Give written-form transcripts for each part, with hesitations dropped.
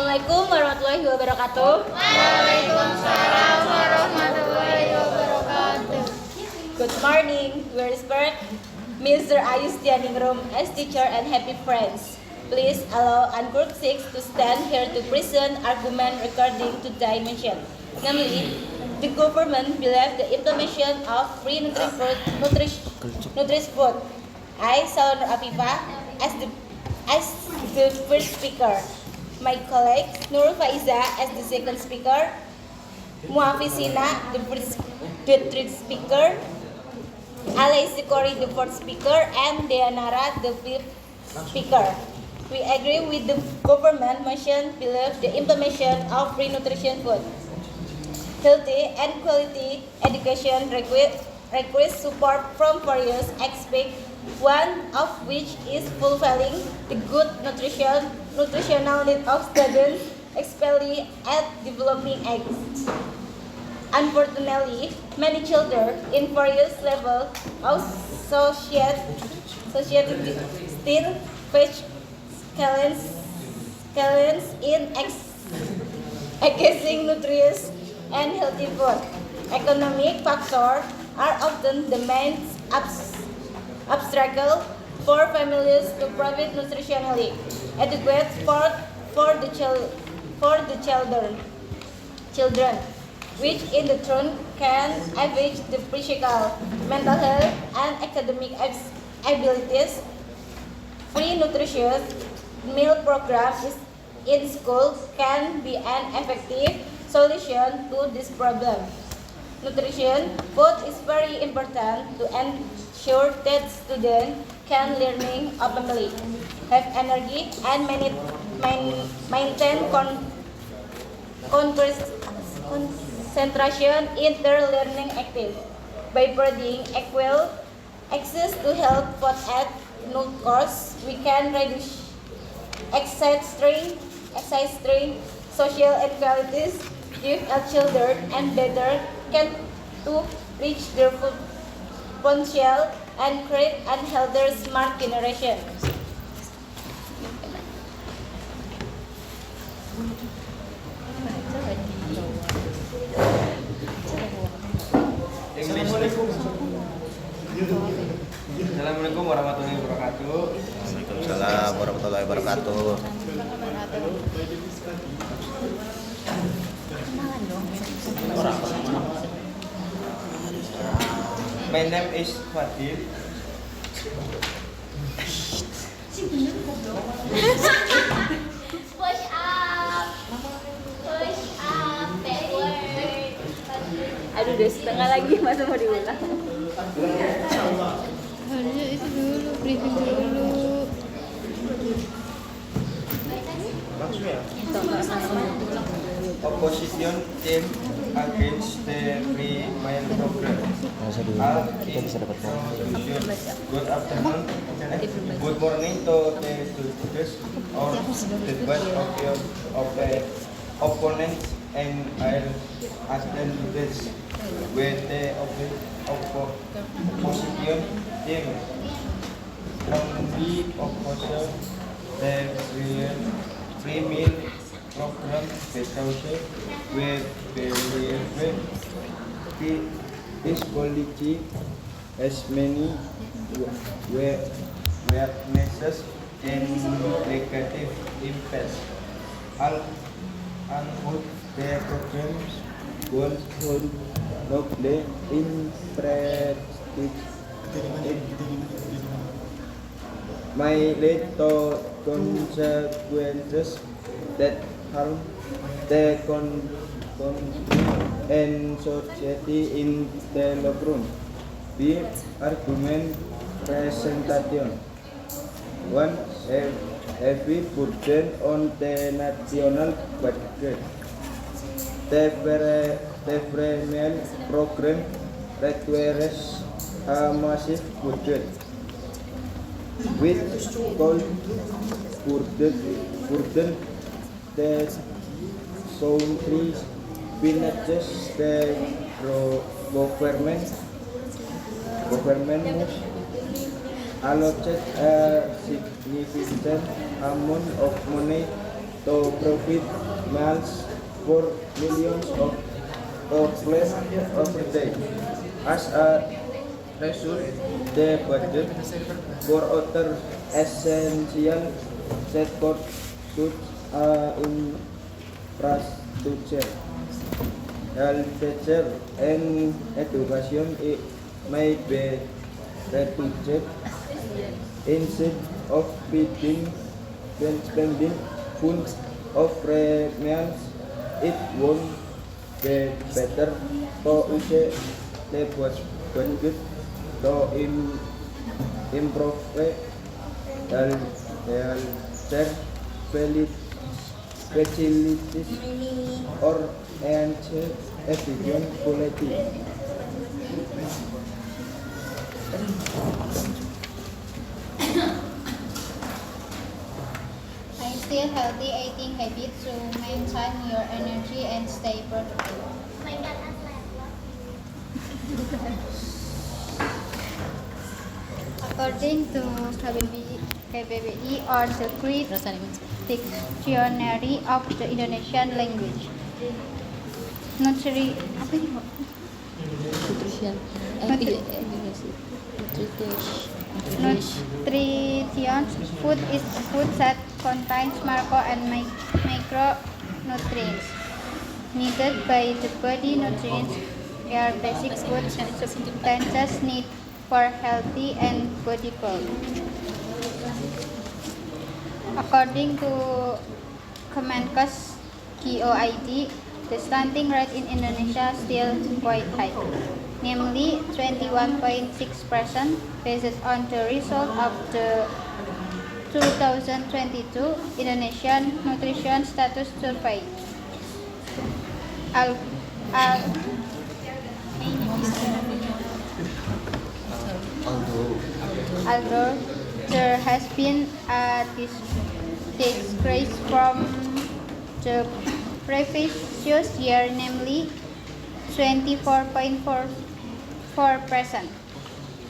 Assalamualaikum warahmatullahi wabarakatuh. Waalaikumsalam warahmatullahi wabarakatuh. Good morning, we respect Mr. Ayustianingrum as teacher and happy friends. Please allow Group 6 to stand here to present argument regarding to dimension. Namely, the government believes the implementation of free nutritious food. I, Salon Afifa, as the first speaker. My colleague Nur Faiza as the second speaker. Muafisina the third speaker. Alay Sikori the fourth speaker, and Deanara the fifth speaker. We agree with the government motion below the implementation of free nutrition food. Healthy and quality education requires support from various aspects, one of which is fulfilling the good nutritional needs of students, especially at developing age. Unfortunately, many children in various levels of society still face challenges in accessing nutritious and healthy food. Economic factors are often the main obstacle for families to provide nutritionally adequate food for the children, which in the turn can affect the physical, mental health, and academic abilities. Free nutritious meal programs in schools can be an effective solution to this problem. Nutrition food is very important to ensure that students can learning optimally, have energy, and maintain concentration in their learning activity. By providing equal access to health food at no cost, we can reduce exercise strain, social inequalities, give our children and better can to reach their full potential and create a healthier, smart generation. Assalamualaikum warahmatullahi wabarakatuh. Waalaikumsalam warahmatullahi wabarakatuh. My name is Fadil. Push up backward. Aduh, udah setengah lagi, masa mau diulang? Harusnya itu dulu, briefing dulu. Opposition team against the free meal program. Kita bisa dapat Good afternoon. Good morning to the students or the best of the opponents, and I'll ask them this with the opposition team on the opposition the free meal program because with this policy has many weaknesses and negative impacts. And would the programs goal should not play in practice. My lead to consequences that harm the and society in the long run. The argument presentation. One, heavy burden on the national budget. The Freeman program requires a massive budget, which could burden the country finances. The government must allocate a significant amount of money to provide meals for millions of people every day. As a result, the budget for other essential sectors such as infrastructure, healthcare, and education may be reduced instead of spending funds of remains. It won't be better to use the budget to improve healthcare facilities or enhance efficient quality. Instill healthy eating habits to maintain your energy and stay productive. According to KBBI or the Great Dictionary of the Indonesian Language, Nutrition. nutrition food is a food that contains macro and micronutrients needed by the body. Nutrients are basic food substances needed for healthy and body growth. According to Kemenkes GOID, the stunting rate in Indonesia is still quite high, namely 21.6%, based on the result of the 2022 Indonesian Nutrition Status Survey. Although there has been a decrease from the previous year, namely 24.44%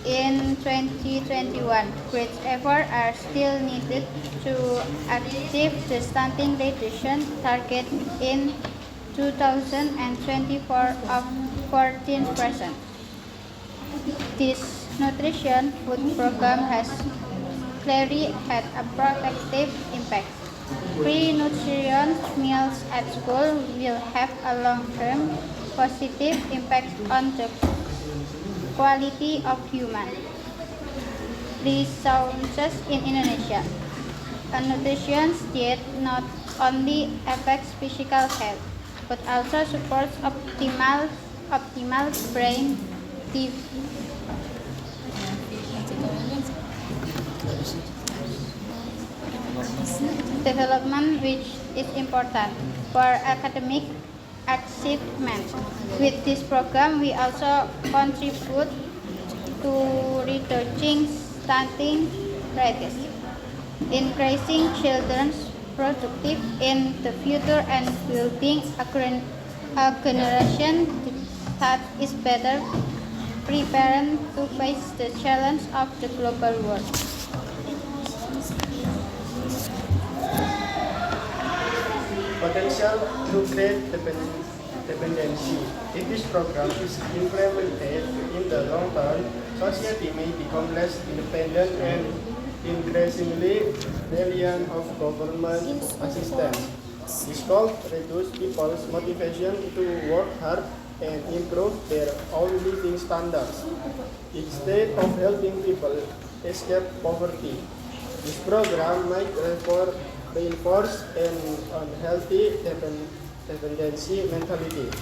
in 2021. Great efforts are still needed to achieve the stunting reduction target in 2024 of 14%. This nutrition food program has clearly had a protective impact. Free nutritious meals at school will have a long-term positive impact on the quality of human resources in Indonesia. A nutritious diet not only affects physical health, but also supports optimal brain development, which is important for academic achievement. With this program, we also contribute to reducing stunting rates, increasing children's productive in the future, and building a generation that is better prepared to face the challenge of the global world. Potential to create dependency. If this program is implemented in the long term, society may become less independent and increasingly reliant of government assistance. This could reduce people's motivation to work hard and improve their own living standards, instead of helping people escape poverty. This program might reinforce an unhealthy dependency mentality.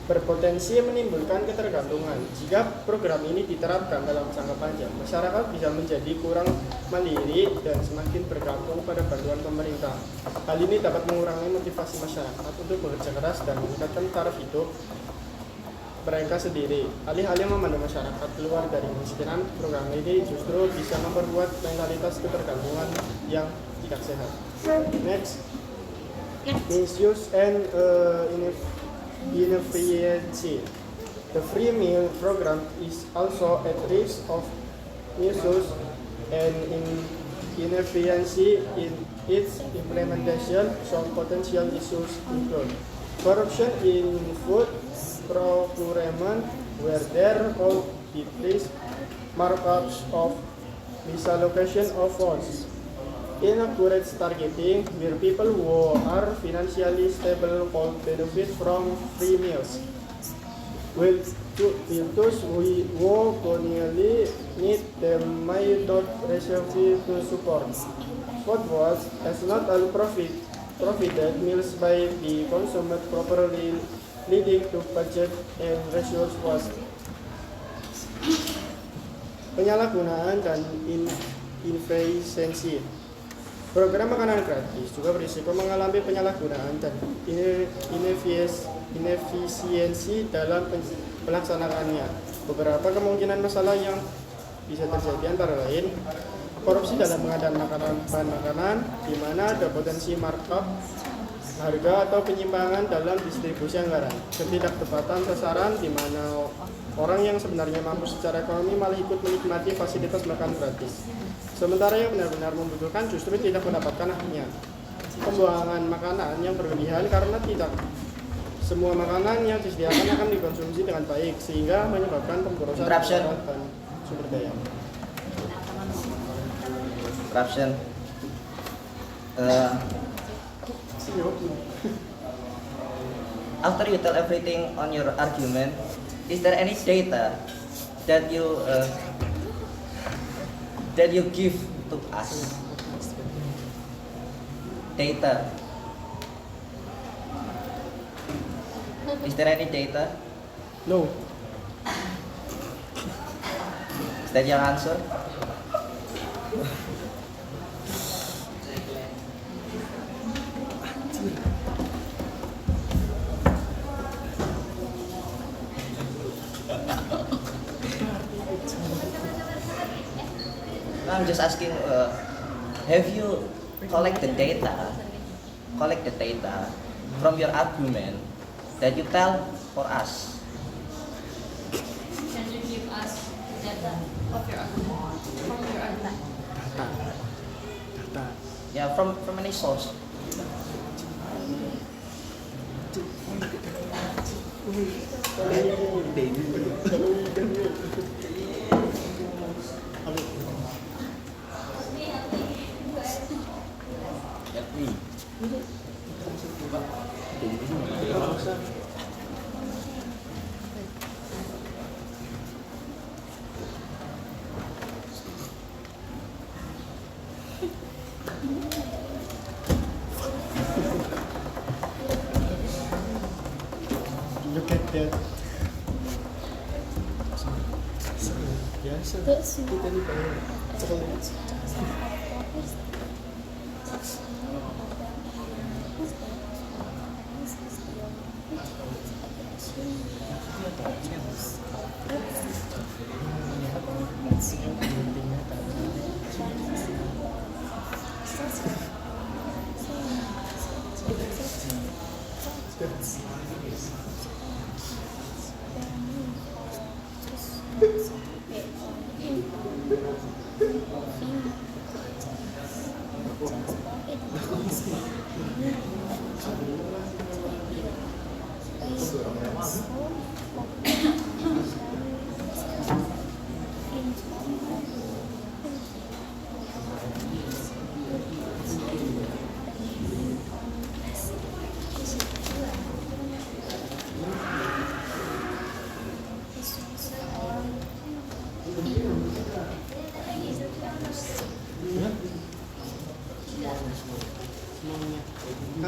Berpotensi menimbulkan ketergantungan. Jika program ini diterapkan dalam jangka panjang, masyarakat bisa menjadi kurang mandiri dan semakin bergantung pada bantuan pemerintah. Hal ini dapat mengurangi motivasi masyarakat untuk bekerja keras dan meningkatkan taraf hidup mereka sendiri. Alih-alih memandu masyarakat keluar dari kemiskinan, program ini justru bisa memperkuat mentalitas ketergantungan yang tidak sehat. Next, misuse and inefficiency. The free meal program is also at risk of misuse and inefficiency in its implementation. Some potential issues include corruption in food procurement, where there could be placed markups of misallocation of funds. Inaccurate targeting, where people who are financially stable could benefit from free meals. Will those who currently need them may not receive to support. Food was as not all provided meals by the consumer properly, leading to budget and resource waste. Penyalahgunaan dan inefisiensi. Program makanan gratis juga berisiko mengalami penyalahgunaan dan inefisiensi dalam pelaksanaannya. Beberapa kemungkinan masalah yang bisa terjadi antara lain korupsi dalam pengadaan bahan makanan, di mana ada potensi markup harga atau penyimpangan dalam distribusi anggaran, ketidaktepatan sasaran, di mana orang yang sebenarnya mampu secara ekonomi malah ikut menikmati fasilitas makan gratis, sementara yang benar-benar membutuhkan justru tidak mendapatkan haknya. Pembuangan makanan yang berlebihan karena tidak semua makanan yang disediakan akan dikonsumsi dengan baik, sehingga menyebabkan pemborosan anggaran dan sumber daya. Corruption. After you tell everything on your argument, is there any data that you give to us? Data. Is there any data? No. Is that your answer? I'm just asking, have you collect the data from your argument that you tell for us? Can you give us data of your argument from your argument? Data. Yeah, from any source. Look at that. Biasa. Kita ni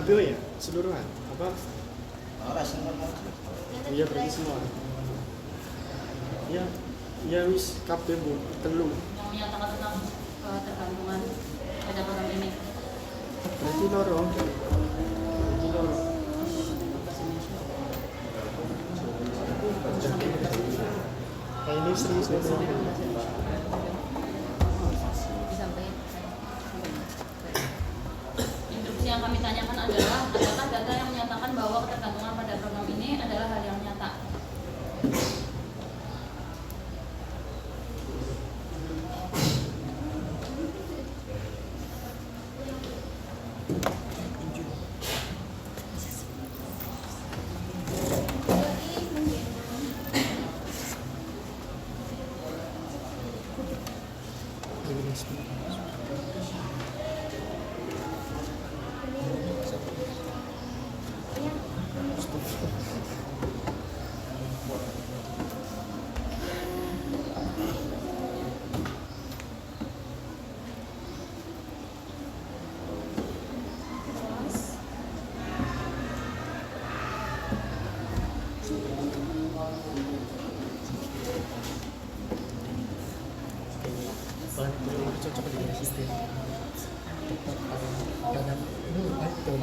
KPU ya? Seluruhan? Apa? Iya berarti semua. Ya wis KPU telu. Yang menyatakan tentang ketergantungan pada program ini. Berarti loro. Ini serius nih. Instruksi yang kami tanyakan adalah adakah data yang menyatakan bahwa ketergantungan pada program ini adalah hal yang nyata? cocok di situ. Kadang betul.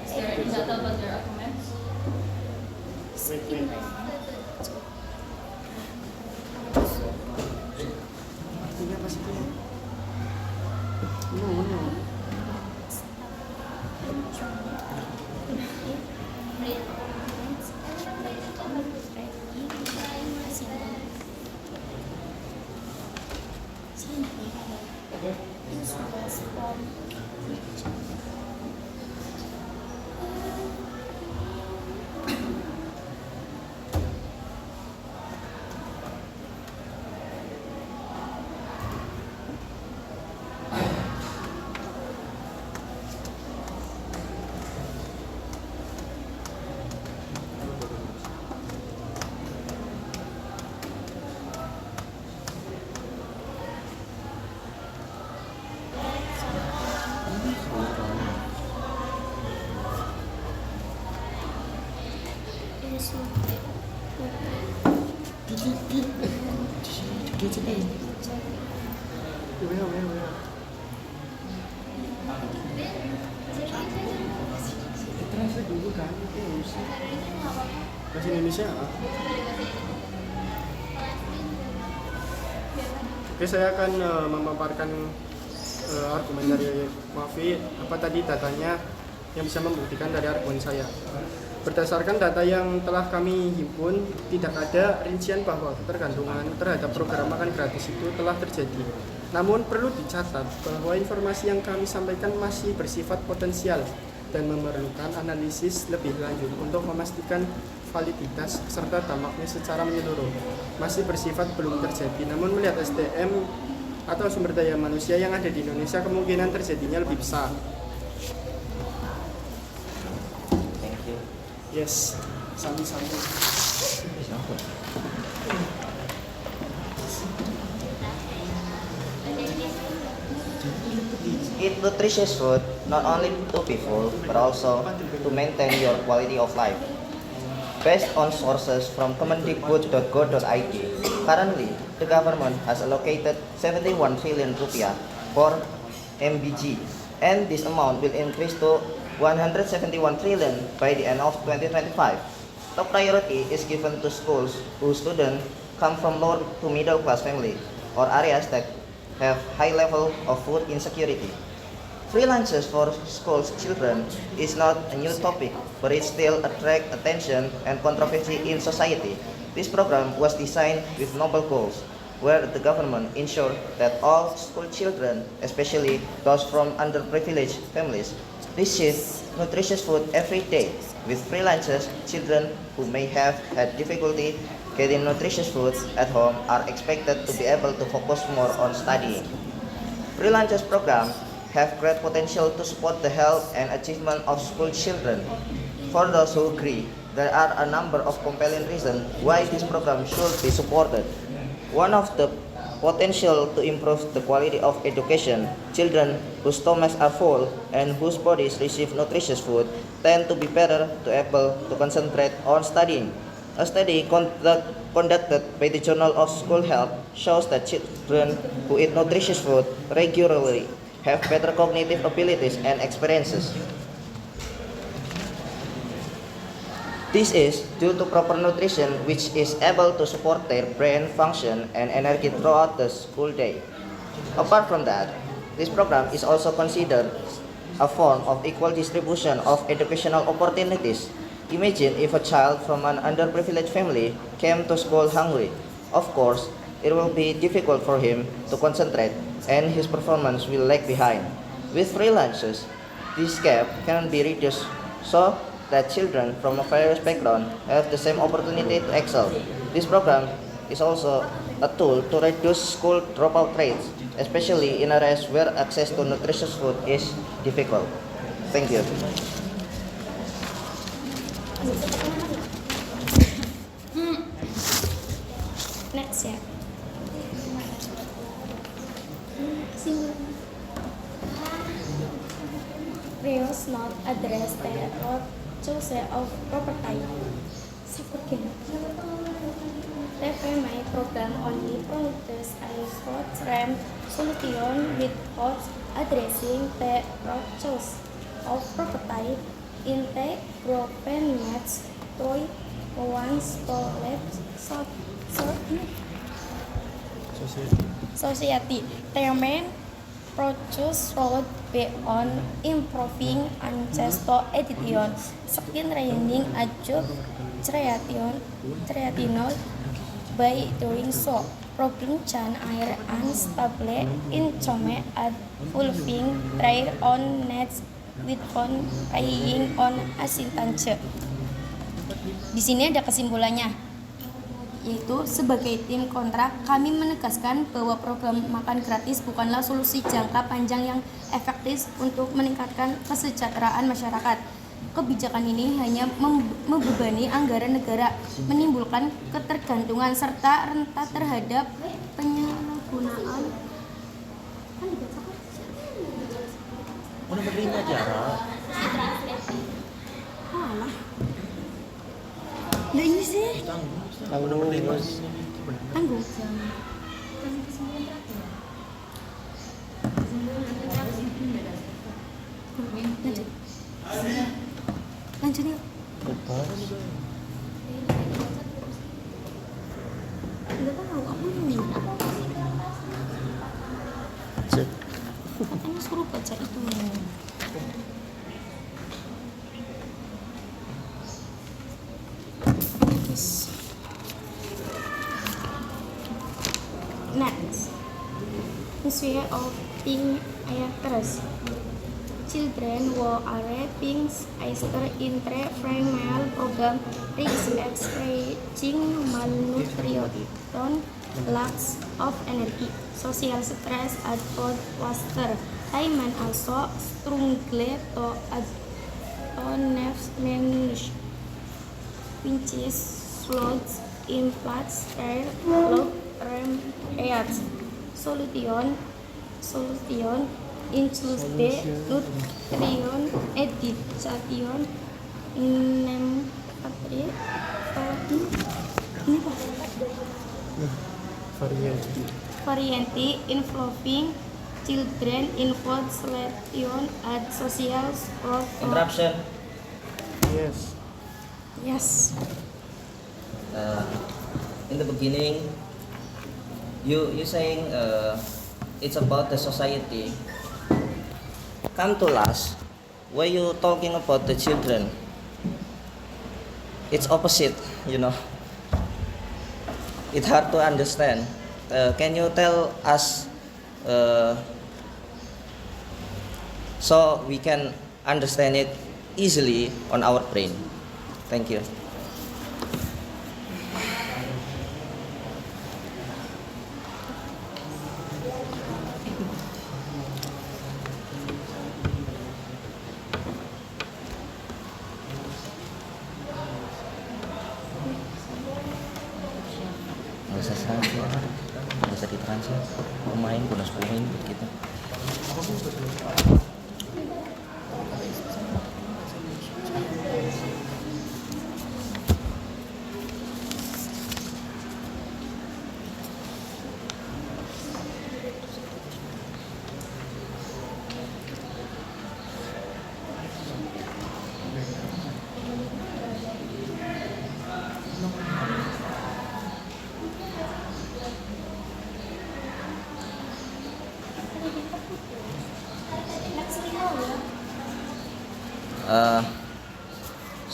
Is there any data about their arguments? Artinya apa sih itu? Translate dulu kan? Bahasa Indonesia. Oke, saya akan memaparkan argumen dari Wafi. Apa tadi datanya yang bisa membuktikan dari argumen saya? Berdasarkan data yang telah kami himpun, tidak ada rincian bahwa ketergantungan terhadap program makan gratis itu telah terjadi. Namun perlu dicatat bahwa informasi yang kami sampaikan masih bersifat potensial dan memerlukan analisis lebih lanjut untuk memastikan validitas serta dampaknya secara menyeluruh. Masih bersifat belum terjadi, namun melihat SDM atau sumber daya manusia yang ada di Indonesia, kemungkinan terjadinya lebih besar. Thank you. Yes, sambung. Eat nutritious food not only to be full, but also to maintain your quality of life. Based on sources from kemendikbud.go.id, currently the government has allocated 71 trillion rupiah for MBG, and this amount will increase to 171 trillion by the end of 2025. Top priority is given to schools whose students come from lower to middle class families or areas that have high level of food insecurity. Free lunches for school children is not a new topic, but it still attracts attention and controversy in society. This program was designed with noble goals, where the government ensured that all school children, especially those from underprivileged families, receive nutritious food every day. With free lunches, children who may have had difficulty getting nutritious food at home are expected to be able to focus more on studying. Free lunches program have great potential to support the health and achievement of school children. For those who agree, there are a number of compelling reasons why this program should be supported. One of the potential to improve the quality of education. Children whose stomachs are full and whose bodies receive nutritious food tend to be better to able to concentrate on studying. A study conducted by the Journal of School Health shows that children who eat nutritious food regularly have better cognitive abilities and experiences. This is due to proper nutrition, which is able to support their brain function and energy throughout the school day. Apart from that, this program is also considered a form of equal distribution of educational opportunities. Imagine if a child from an underprivileged family came to school hungry. Of course, it will be difficult for him to concentrate and his performance will lag behind. With free lunches, this gap can be reduced so that children from a various background have the same opportunity to excel. This program is also a tool to reduce school dropout rates, especially in areas where access to nutritious food is difficult. Thank you. Next ya. Rios not address the choice of property. TVMI program only promotes a short-term solution without addressing the choice of property in the government through one's society. Termen Prochoice road be on improving access to education, skin training, adjust creatinol by doing so. Problem can air unstable income at fulfilling try on nets with on relying on asintange. Di sini ada kesimpulannya, yaitu sebagai tim kontrak kami menegaskan bahwa program makan gratis bukanlah solusi jangka panjang yang efektif untuk meningkatkan kesejahteraan masyarakat. Kebijakan ini hanya membebani anggaran negara, menimbulkan ketergantungan serta rentan terhadap penyalahgunaan. Udah berdiri aja. Nah ini sih. Tahu dong, Tanggung. Lanjut. Lanjut yuk. Enggak tahu, aku nungguin. Katanya suruh baca itu. Yes. Next, Museum of Pink Actors. Children who are pink Easter in pre-primary program risk experiencing malnutrition, lack of energy, social stress, and food waste. Hyman also struggle to manage which is slots in flats air low areas. Solution includes the nutrition education in variety involving children involved selection and social support. Interruption. Yes. Yes. In the beginning, you saying it's about the society. Come to last, why you talking about the children? It's opposite, you know. It's hard to understand. Can you tell us so we can understand it easily on our brain? Thank you. Nggak usah translate, nggak usah ditranslate. Pemain udah 10 menit gitu.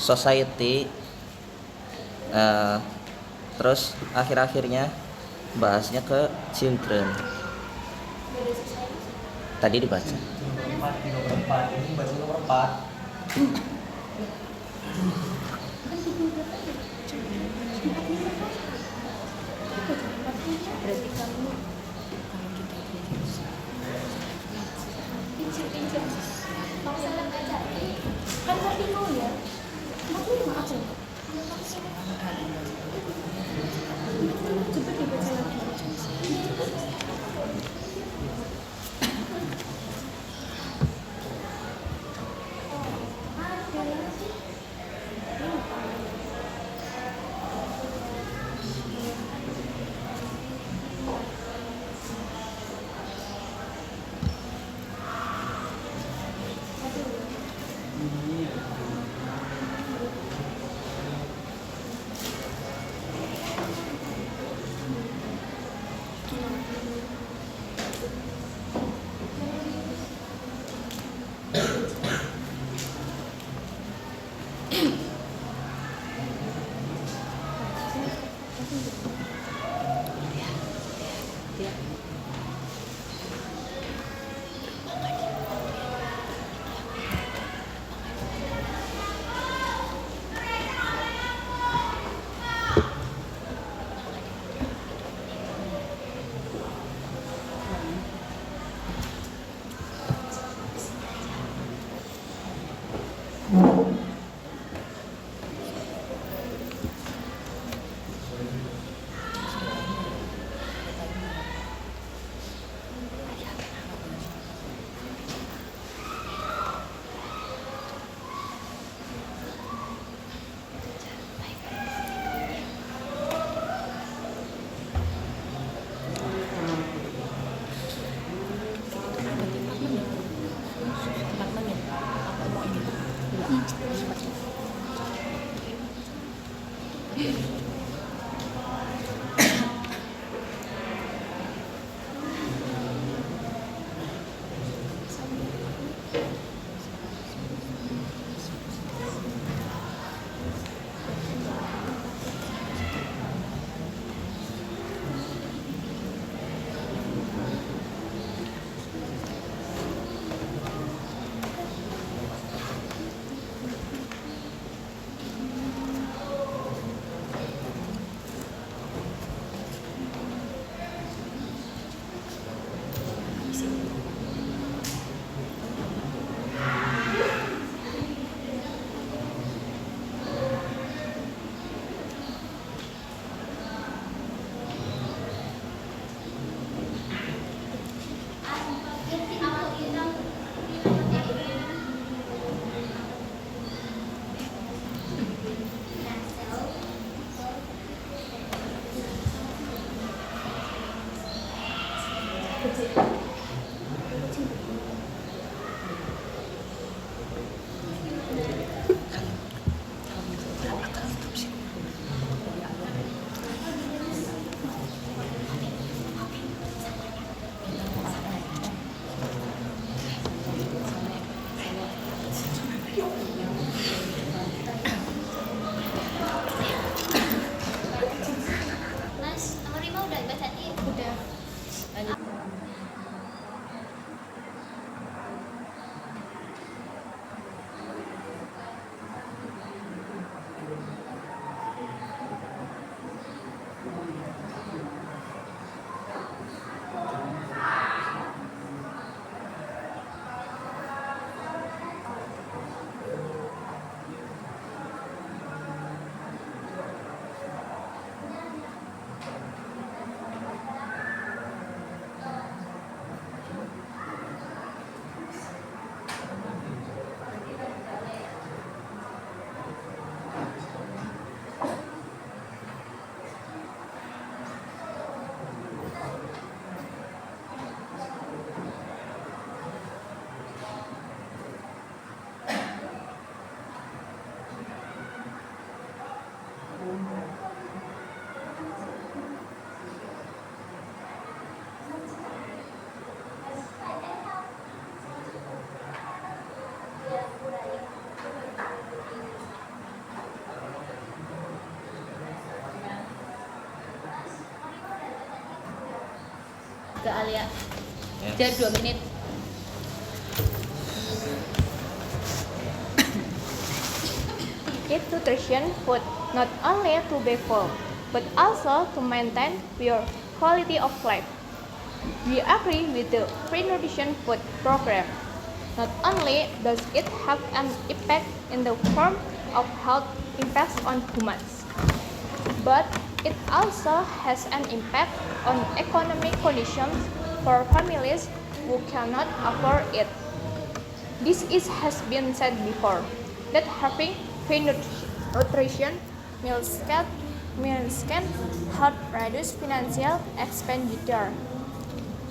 Society, terus akhir-akhirnya bahasnya ke children. Tadi dibaca. Ini baca nomor 4. Berarti kamu pincir-pincir maksudnya aja kan ngerti mau ya aku lima aja coba dibaca lagi. Mas, nomor 5 udah baca nih? Udah. Ke Alia. Udah 2 menit. Eat nutrition food not only to be full, but also to maintain your quality of life. We agree with the free nutrition food program. Not only does it have an impact in the form of health impacts on humans, but it also has an impact on economic conditions for families who cannot afford it. Has been said before that having free nutrition meals can help reduce financial expenditure,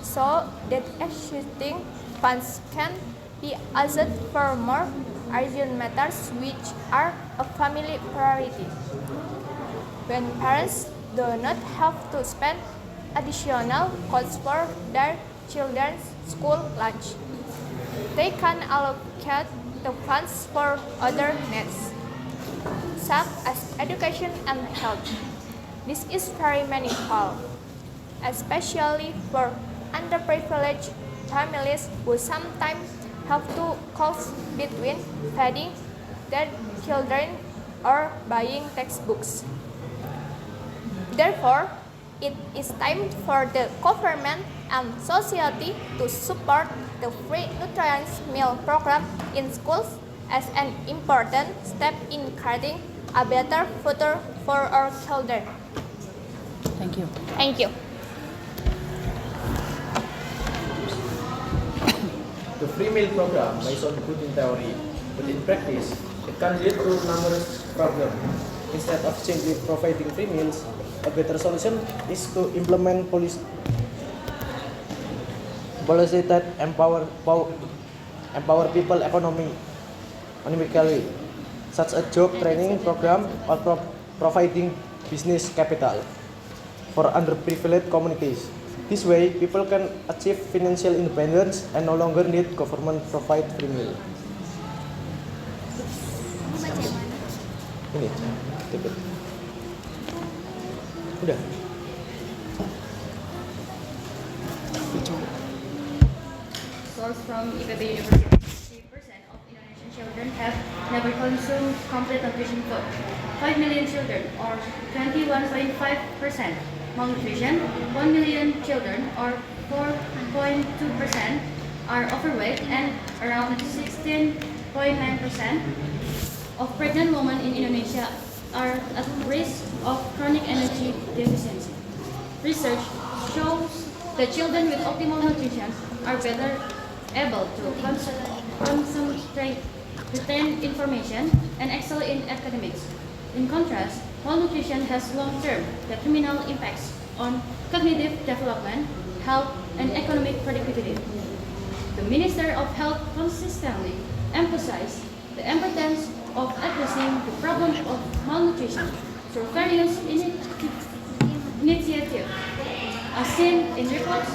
so that existing funds can be used for more urgent matters which are a family priority. When parents do not have to spend additional costs for their children's school lunch, they can allocate the funds for other needs, such as education and health. This is very meaningful, especially for underprivileged families who sometimes have to choose between feeding their children or buying textbooks. Therefore, it is time for the government and society to support the free nutrients meal program in schools as an important step in creating a better future for our children. Thank you. Thank you. The free meal program may sound good in theory, but in practice, it can lead to numerous problems. Instead of simply providing free meals, a better solution is to implement policy that empower people economically, such as job training program or providing business capital for underprivileged communities. This way, people can achieve financial independence and no longer need government provide free meal. Ini, tipe. Udah. Source from IPB University. 3% of Indonesian children have never consumed complete nutrition food. 5 million children, or 21.5%. Malnutrition, 1 million children, or 4.2%, are overweight, and around 16.9% of pregnant women in Indonesia are at risk of chronic energy deficiency. Research shows that children with optimal nutrition are better able to concentrate, retain information, and excel in academics. In contrast, malnutrition has long-term detrimental impacts on cognitive development, health, and economic productivity. The Minister of Health consistently emphasized the importance of addressing the problem of malnutrition through various initiatives, as seen in reports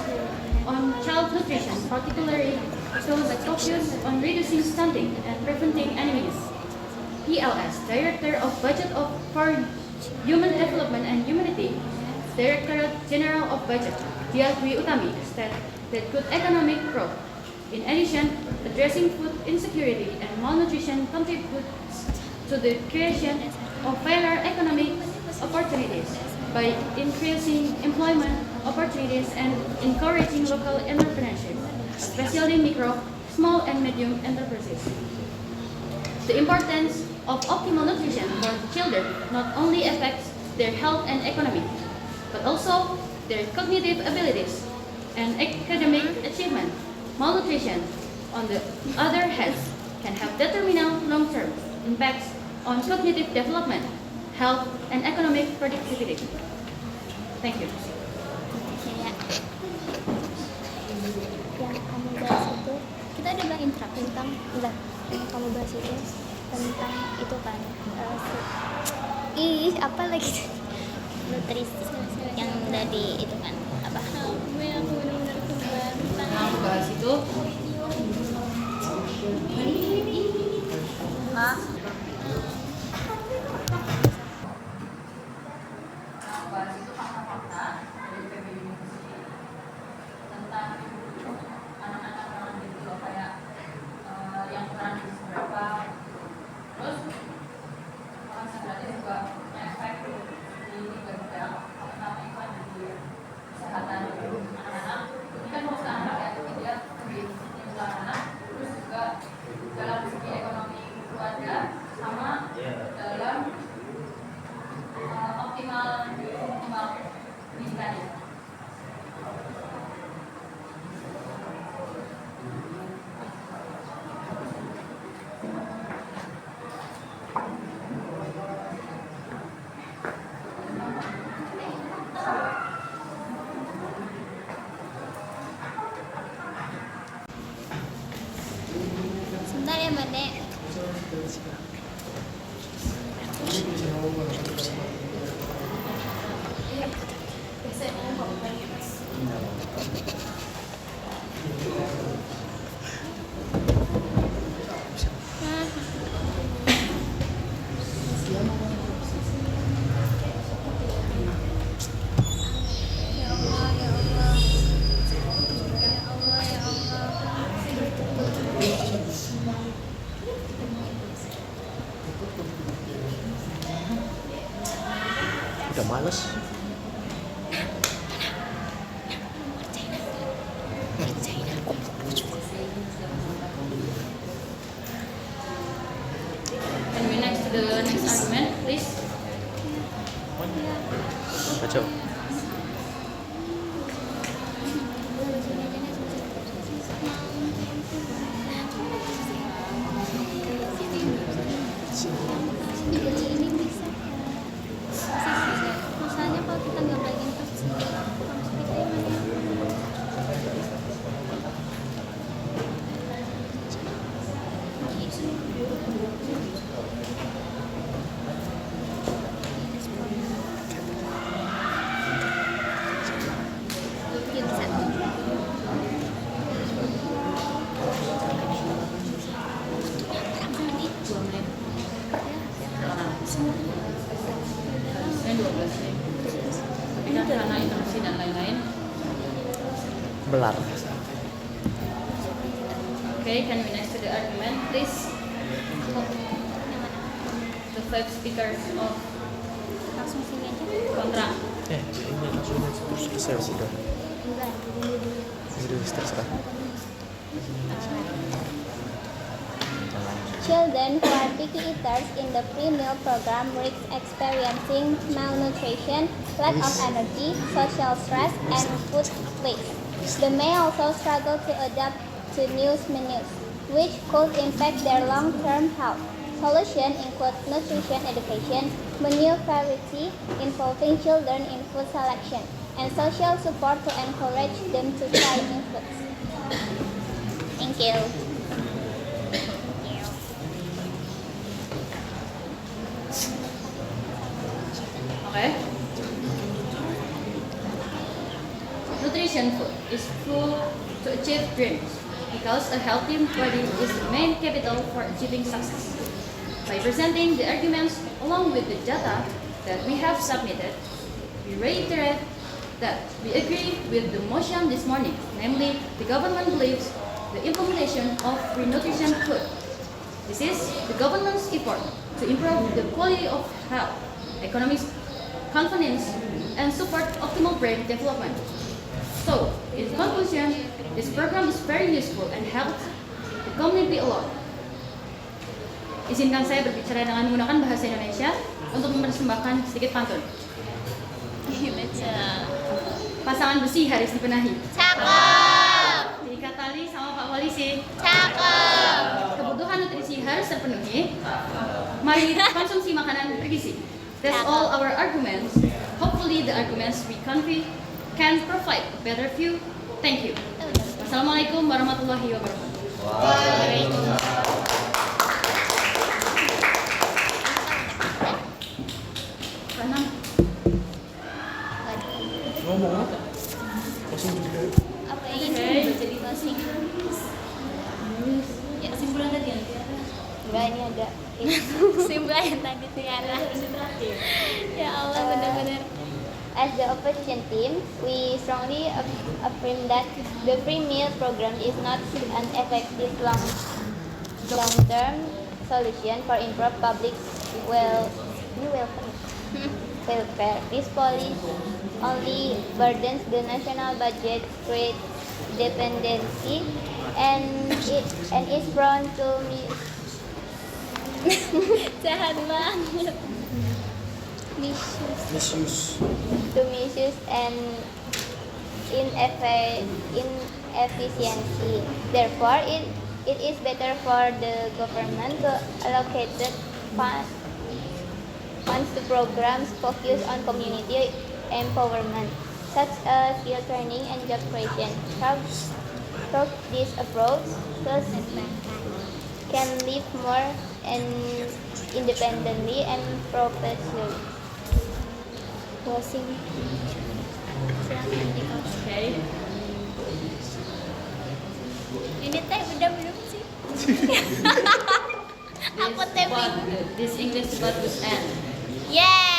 on child nutrition, particularly those that focus on reducing stunting and preventing anemia. PLS, Director of Budget for Human Development and Humanity, Director General of Budget, Dias Dwi Utami, stated that good economic growth, in addition, addressing food insecurity and malnutrition contributes to the creation of fairer economic opportunities by increasing employment opportunities and encouraging local entrepreneurship, especially micro, small, and medium enterprises. The importance of optimal nutrition for children not only affects their health and economy, but also their cognitive abilities and academic achievement. Malnutrition, on the other hand, can have detrimental long-term impacts on cognitive development, health, and economic productivity. Thank you. Yang kamu bahas itu, kita udah bilang interaksi tentang yang kamu bahas itu tentang itu kan apa lagi nutrisi yang udah di itu kan apa aku benar-benar tentang bahas itu fakta-fakta dari IPB University tentang anak-anak orang gitu kayak yang kurang gizi berapa, terus makan sehatnya juga punya efek di berbagai pertama itu ada di kesehatan anak-anak. Ini kan mau anak ya, jadi dia lebih untuk anak, terus juga dalam segi ekonomi keluarga sama dalam optimal pendidikannya. sebentar ya Mbak Dek. Udah males. Can we next to the next argument, please? Kacau. Ini bisa. Masalahnya kalau kita nggak belajar terus kita gimana? sederhana, introduksi dan lain-lain. Belar. Okay, can we next to the argument, please? The 5 speakers of Langsung sini aja. kontra. Ini langsung terus selesai sudah. Enggak. Jadi terserah. Children who are picky eaters in the pre-meal program risk experiencing malnutrition, lack of energy, social stress, and food waste. They may also struggle to adapt to new menus, which could impact their long-term health. Solutions include nutrition education, menu variety involving children in food selection, and social support to encourage them to try new foods. Thank you. Okay. Nutrition food is fuel to achieve dreams because a healthy body is the main capital for achieving success. By presenting the arguments along with the data that we have submitted, we reiterate that we agree with the motion this morning, namely the government believes the implementation of free nutrition food. This is the government's effort to improve the quality of health, economic confidence, and support optimal brain development. So, in conclusion, this program is very useful and helps the community a lot. Izinkan saya berbicara dengan menggunakan bahasa Indonesia untuk mempersembahkan sedikit pantun. Pasangan besi harus dibenahi. Cakep. Diikat tali sama Pak Polisi. Cakep. Kebutuhan nutrisi harus terpenuhi. Mari konsumsi makanan bergizi. That's all our arguments. Hopefully the arguments we convey can provide a better view. Thank you. Wassalamualaikum warahmatullahi wabarakatuh. Ngomong apa? Closing juga. Apa yang ingin dibaca di closing? Ya, kesimpulan tadi yang enggak, ini ada kesimpulan yang tadi Tiara. Ya Allah, benar-benar. As the opposition team, we strongly affirm that the free meal program is not an effective long-term solution for improved public welfare. This policy only burdens the national budget, creates dependency, and is prone to jahat banget. Misuse and inefficiency. Therefore, it is better for the government to allocate funds to programs focused on community empowerment, such as skill training and job creation. Through this approach, students can live more independently and professionally. Closing. Okay. Ini teh udah belum sih? Aku teh bingung. This English debat was end. Yeay!